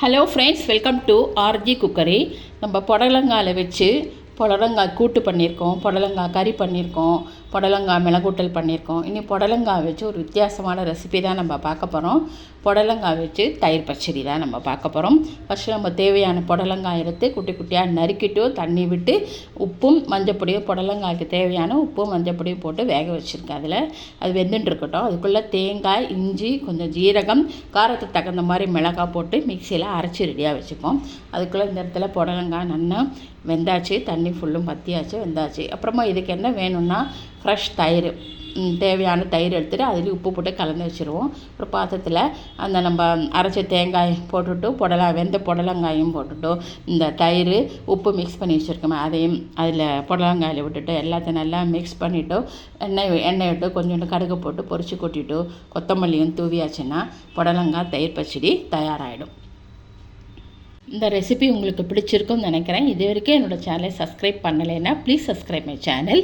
Hello friends, welcome to RG cookery. நம்ம புடலங்காயில் வச்சு புடலங்காய் கூட்டு பண்ணியிருக்கோம், புடலங்காய் கறி பண்ணியிருக்கோம், புடலங்காய் மிளகூட்டல் பண்ணியிருக்கோம். இனி புடலங்காய் வச்சு ஒரு வித்தியாசமான ரெசிபி தான் நம்ம பார்க்க போகிறோம். புடலங்காய் வச்சு தயிர் பச்சடி தான் நம்ம பார்க்க போகிறோம். ஃபஸ்ட்டு நம்ம தேவையான புடலங்காய் எடுத்து குட்டி குட்டியாக நறுக்கிட்டு தண்ணி விட்டு உப்பும் மஞ்சப்பொடியும், புடலங்காய்க்கு தேவையான உப்பும் மஞ்சப்பொடியும் போட்டு வேக வச்சுருக்கேன். அதில் அது வெந்துட்டு இருக்கட்டும். அதுக்குள்ளே தேங்காய், இஞ்சி, கொஞ்சம் ஜீரகம், காரத்துக்கு தகுந்த மாதிரி மிளகாய் போட்டு மிக்சியில் அரைச்சி ரெடியாக வச்சுப்போம். அதுக்குள்ளே இந்த இடத்துல புடலங்காய் நல்லா வெந்தாச்சு, தண்ணி ஃபுல்லும் பற்றியாச்சு, வெந்தாச்சு. அப்புறமா இதுக்கு என்ன வேணும்னா ஃப்ரெஷ் தயிர், தேவையான தயிர் எடுத்துகிட்டு அதுலேயும் உப்பு போட்டு கலந்து வச்சுருவோம். ஒரு பாத்திரத்தில் அந்த நம்ம அரைச்ச தேங்காய் போட்டுவிட்டு வெந்த புடலங்காயும் போட்டுவிட்டு இந்த தயிர் உப்பு மிக்ஸ் பண்ணி வச்சுருக்கோமே அதையும் அதில் புடலங்காயில் விட்டுட்டு எல்லாத்தையும் நல்லா மிக்ஸ் பண்ணிவிட்டு எண்ணெய் விட்டு கொஞ்சோண்டு கடுகு போட்டு பொரிச்சு கொட்டிவிட்டு கொத்தமல்லியும் தூவியாச்சுன்னா புடலங்காய் தயிர் பச்சடி தயாராகிடும். இந்த ரெசிபி உங்களுக்கு பிடிச்சிருக்குன்னு நினைக்கிறேன். இது வரைக்கும் என்னோடய சேனலை சப்ஸ்கிரைப் பண்ணலைன்னா ப்ளீஸ் சப்ஸ்கிரைப் மை சேனல்.